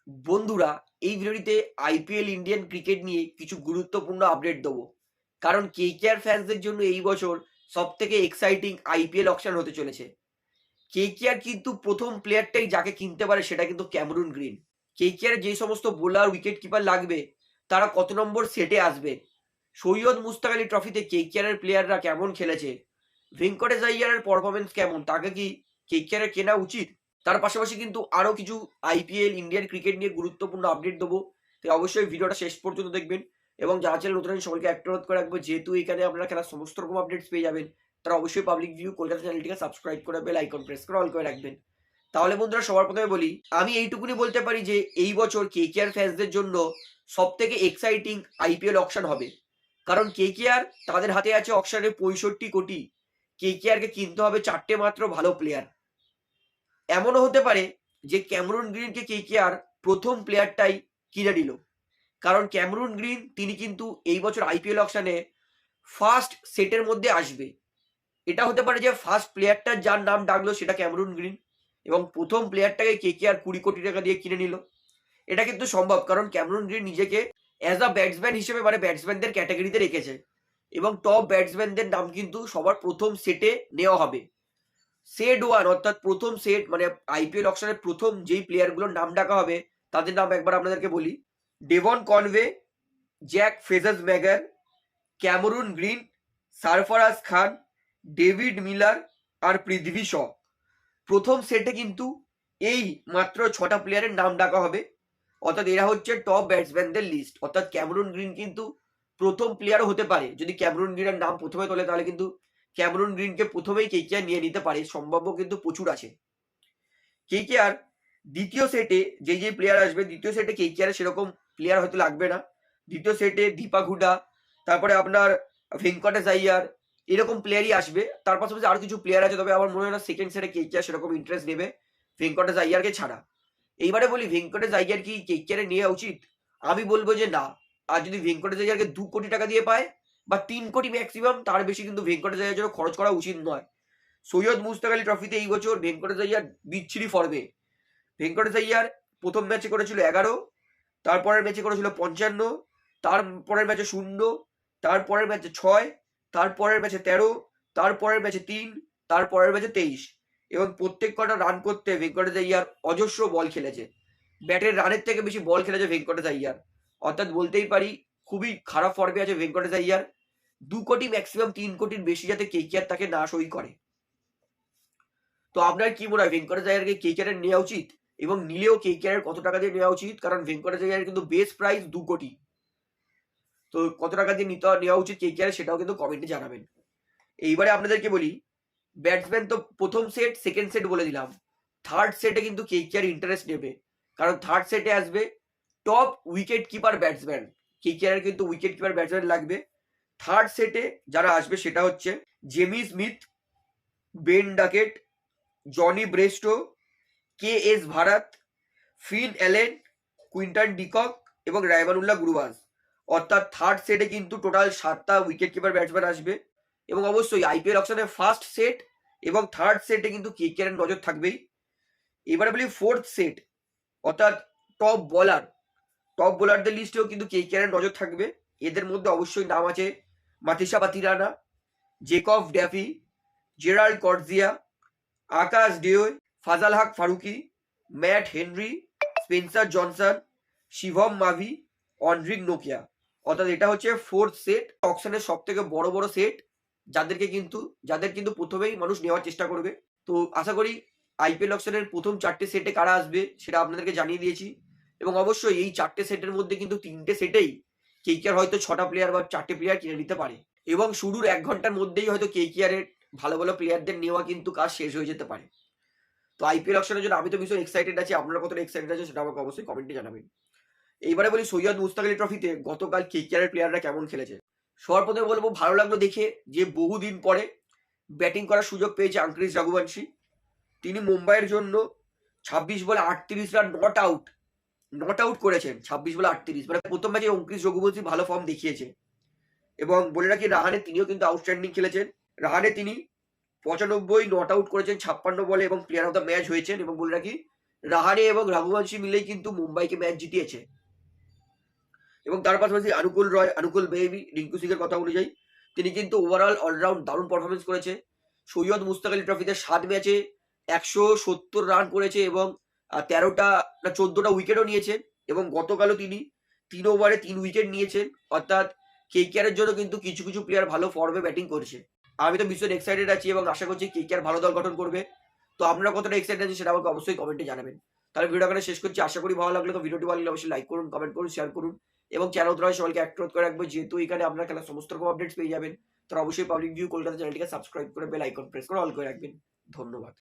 বন্ধুরা, এই ভিডিওটিতে আইপিএল ইন্ডিয়ান ক্রিকেট নিয়ে কিছু গুরুত্বপূর্ণ আপডেট দেবো। কারণ কেকেআর ফ্যান্সদের জন্য এই বছর সব থেকে এক্সাইটিং আইপিএল অকশন হতে চলেছে। কেকেআর কিন্তু প্রথম প্লেয়ারটাই যাকে কিনতে পারে সেটা কিন্তু ক্যামেরুন গ্রিন। কেকেআর যে সমস্ত বোলার উইকেট কিপার লাগবে তারা কত নম্বর সেটে আসবে, সৈয়দ মুস্তাক আলী ট্রফিতে কেকেআর এর প্লেয়াররা কেমন খেলেছে, ভেঙ্কটেশ আইয়ারের পারফরমেন্স কেমন, তাকে কি কেকেআর এর কেনা উচিত, তার পাশাপাশি কিন্তু আরো কিছু আইপিএল ইন্ডিয়ান ক্রিকেট নিয়ে গুরুত্বপূর্ণ আপডেট দেবো। তাই অবশ্যই ভিডিওটা শেষ পর্যন্ত দেখবেন। এবং যারা চ্যানেল নতুন সকলকে একটা অনুরোধ করে রাখবো, যেহেতু এখানে আপনারা খেলার সমস্ত রকম আপডেটস পেয়ে যাবেন, তারা অবশ্যই পাবলিক ভিউ কলকাতা চ্যানেলটিকে সাবস্ক্রাইব করে বেল আইকন প্রেস করে অল করে রাখবেন। তাহলে বন্ধুরা, সবার প্রথমে বলি, আমি এইটুকুনি বলতে পারি যে এই বছর কেকেআর ফ্যান্সদের জন্য সব থেকে এক্সাইটিং আইপিএল অকশন হবে। কারণ কেকেআর তাদের হাতে আছে অকশনে 65 কোটি। কেকেআর কে কিনতে হবে 4টে মাত্র ভালো প্লেয়ার। এমনও হতে পারে যে ক্যামেরুন গ্রিনকে কেকেআর প্রথম প্লেয়ারটাই কিনে নিল। কারণ ক্যামেরুন গ্রিন তিনি কিন্তু এই বছর আইপিএল অকশনে ফার্স্ট সেটের মধ্যে আসবে। এটা হতে পারে যে ফার্স্ট প্লেয়ারটা যার নাম ডাকলো সেটা ক্যামেরুন গ্রিন, এবং প্রথম প্লেয়ারটাকে কেকেআর 20 কোটি টাকা দিয়ে কিনে নিল। এটা কিন্তু সম্ভব, কারণ ক্যামেরুন গ্রিন নিজেকে অ্যাজ আ ব্যাটসম্যান হিসেবে মানে ব্যাটসম্যানদের ক্যাটাগরিতে রেখেছে, এবং টপ ব্যাটসম্যানদের নাম কিন্তু সবার প্রথম সেটে নেওয়া হবে। সেট ওয়ান অর্থাৎ প্রথম সেট মানে আইপিএল অকশনের প্রথম যেই প্লেয়ারগুলোর নাম ডাকা হবে তাদের নাম একবার আপনাদেরকে বলি: Devon Conway, Jake Fraser McGurk, Cameron Green, Sarfaraz Khan, David Miller আর পৃথ্বী শ। প্রথম সেটে কিন্তু এই মাত্র 6টা প্লেয়ারের নাম ডাকা হবে। অর্থাৎ এরা হচ্ছে টপ ব্যাটসম্যানদের লিস্ট। অর্থাৎ ক্যামেরুন গ্রিন কিন্তু প্রথম প্লেয়ারও হতে পারে। যদি ক্যামেরুন গ্রিনের নাম প্রথমে তোলে তাহলে কিন্তু ক্যামেরুন গ্রিনকে প্রথমেই কেকেআর নিয়ে নিতে পারে, সম্ভাব্য কিন্তু প্রচুর আছে। কেকেআর দ্বিতীয় সেটে যে প্লেয়ার আসবে, দ্বিতীয় সেটে কেকেআর সেরকম প্লেয়ার হয়তো লাগবে না। দ্বিতীয় সেটে দীপক হুডা, তারপরে আপনার ভেঙ্কটেশ আইয়ার, এরকম প্লেয়ারই আসবে। তার পাশাপাশি আরো কিছু প্লেয়ার আছে, তবে আমার মনে হয় না সেকেন্ড সেটে কেকেআর সেরকম ইন্টারেস্ট নেবে ভেঙ্কটেশ আইয়ারকে ছাড়া। এইবারে বলি, ভেঙ্কটেশ আইয়ার কি কেকেআর নেওয়া উচিত? আমি বলবো যে না। আর যদি ভেঙ্কটেশ আইয়ারকে 2 কোটি টাকা দিয়ে পায় বা 3 কোটি ম্যাক্সিমাম, তার বেশি কিন্তু ভেঙ্কটেশ আইয়ার জন্য খরচ করা উচিত নয়। সৈয়দ মুস্তাক আলী ট্রফিতে এই বছর ভেঙ্কটেশ আইয়ার বিচ্ছিরি ফর্মে। ভেঙ্কটেশ আইয়ার প্রথম ম্যাচে করেছিল 11, তারপরের ম্যাচে করেছিল 55, তারপরের ম্যাচে 0, তারপরের ম্যাচে 6, তারপরের ম্যাচে 13, তারপরের ম্যাচে 3, তারপরের ম্যাচে 23। এবং প্রত্যেক কটা রান করতে ভেঙ্কটেশ আইয়ার অজস্র বল খেলেছে। ব্যাটের রানের থেকে বেশি বল খেলেছে ভেঙ্কটেশ আইয়ার। অর্থাৎ বলতেই পারি খুবই খারাপ ফর্মে আছে ভেঙ্কটেশ আইয়ার। 2 কোটি ম্যাক্সিমাম 3 কোটির বেশি যাতে কেকেআর তাকে না সই করে। তো আপনার কি মনে হয়, ভেঙ্কটেশ আইয়ারকে কেকেআর এর নেওয়া উচিত? এবং নিলেও কেকেআর কত টাকা দিয়ে নেওয়া উচিত? কারণ ভেঙ্কটেশ আইয়ার কিন্তু বেস প্রাইস 2 কোটি। তো কত টাকা দিয়ে নেওয়া উচিত কেকেআর সেটাও কিন্তু কমেন্টে জানাবেন। এইবারে আপনাদেরকে বলি, ব্যাটসম্যান তো প্রথম সেট সেকেন্ড সেট বলে দিলাম। থার্ড সেটে কিন্তু কেকেআর ইন্টারেস্ট নেবে, কারণ থার্ড সেটে আসবে top wicket keeper batsman. KKR কিন্তু উইকেট কিপার ব্যাটসম্যান লাগবে। থার্ড সেটে যারা আসবে সেটা হচ্ছে Jamie Smith, Ben Duckett, Jonny Bairstow, K S Bharat, Finn Allen, Quinton de Kock এবং রায়মানুল্লাহ গুরবাজ। অর্থাৎ থার্ড সেটে কিন্তু টোটাল 7টা উইকেট কিপার ব্যাটসম্যান আসবে। এবং অবশ্যই আইপিএল অকশনের ফার্স্ট সেট এবং থার্ড সেটে কিন্তু কেকেআর এর নজর থাকবেই। এবারে বলি ফোর্থ সেট, অর্থাৎ টপ বোলারদের লিস্টেও কিন্তু কেকেআর এর নজর থাকবে। এদের মধ্যে অবশ্যই নাম আছে Matheesha Pathirana, Jacob Duffy, Gerald Coetzee, Akash Deep, Fazal Haq Farooqi, Matt Henry, Spencer Johnson, Shivam Mavi, Anrich নোকিয়া। অর্থাৎ এটা হচ্ছে ফোর্থ সেট, অকশনের সব থেকে বড় বড় সেট, যাদের কিন্তু প্রথমেই মানুষ নেওয়ার চেষ্টা করবে। তো আশা করি আইপিএল অকশনের প্রথম 4টে সেটে কারা আসবে সেটা আপনাদেরকে জানিয়ে দিয়েছি। এবং অবশ্যই এই 4টে সেটের মধ্যে কিন্তু 3টে সেটেই কেকেআর হয়তো 6টা প্লেয়ার বা 4টে প্লেয়ার কিনে নিতে পারে। এবং শুরুর 1 ঘন্টার মধ্যেই হয়তো কেকেআর এর ভালো ভালো প্লেয়ারদের নেওয়া কিন্তু কাজ শেষ হয়ে যেতে পারে। তো আইপিএল অকশনের জন্য আমি তো ভীষণ এক্সাইটেড আছি। আপনারা কতটা এক্সাইটেড আছে সেটা আমাকে অবশ্যই কমেন্টে জানাবেন। এইবারে বলি, সৈয়দ মুস্তাক আলী ট্রফিতে গতকাল কেকেআর এর প্লেয়াররা কেমন খেলেছে। সবার প্রথমে বলবো, ভালো লাগলো দেখে যে বহুদিন পরে ব্যাটিং করার সুযোগ পেয়েছে আঙ্ক্রিস রঘুবংশী। তিনি মুম্বাইয়ের জন্য 26 বলে 38 রান নট আউট করেছেন। 26 বলে 38, মানে প্রথম ম্যাচে অঙ্কুশ রঘুবংশী ভালো ফর্ম দেখিয়েছে। এবং বলে রাখি, রাহানে তিনিও কিন্তু আউটস্ট্যান্ডিং খেলেছেন। রাহানে তিনি 95 নট আউট করেছেন 56 বলে এবং প্লেয়ার অফ দ্য ম্যাচ হয়েছেন। এবং বলে রাখি, রাহানে এবং রঘুবংশী মিলেই কিন্তু মুম্বাইকে ম্যাচ জিতিয়েছে। এবং তার পাশাপাশি অনুকূল বেবি, রিঙ্কু সিংয়ের কথা অনুযায়ী তিনি কিন্তু ওভারঅল অলরাউন্ড দারুণ পারফরমেন্স করেছে। সৈয়দ মুস্তাক আলী ট্রফিতে 7 ম্যাচে 170 রান করেছে এবং 13টা না 14টা উইকেটও নিয়েছেন। এবং গতকালও তিনি 3 ওভারে 3 উইকেট নিয়েছেন। অর্থাৎ কেকেআর এর জন্য কিন্তু কিছু কিছু প্লেয়ার ভালো ফর্মে ব্যাটিং করছে। আমি তো ভীষণ এক্সাইটেড আছি এবং আশা করছি কেকেআর ভালো দল গঠন করবে। তো আপনারা কতটা এক্সাইটেড আছেন সেটা আমাকে অবশ্যই কমেন্টে জানাবেন। তাহলে ভিডিও এখানে শেষ করছি। আশা করি ভালো লাগলে, তো ভিডিওটি ভালো লাগলে অবশ্যই লাইক করুন, কমেন্ট করুন, শেয়ার করুন এবং চ্যানেল ধরে সবাইকে অ্যাক্টিভ করে রাখবে, যেহেতু এখানে আপনারা খেলার সমস্ত রকম আপডেটস পেয়ে যাবেন। তারা অবশ্যই পাবলিক ভিউ কলকাতা চ্যানেলটিকে সাবস্ক্রাইব করে বেল আইকন প্রেস করে অল করে রাখবেন। ধন্যবাদ।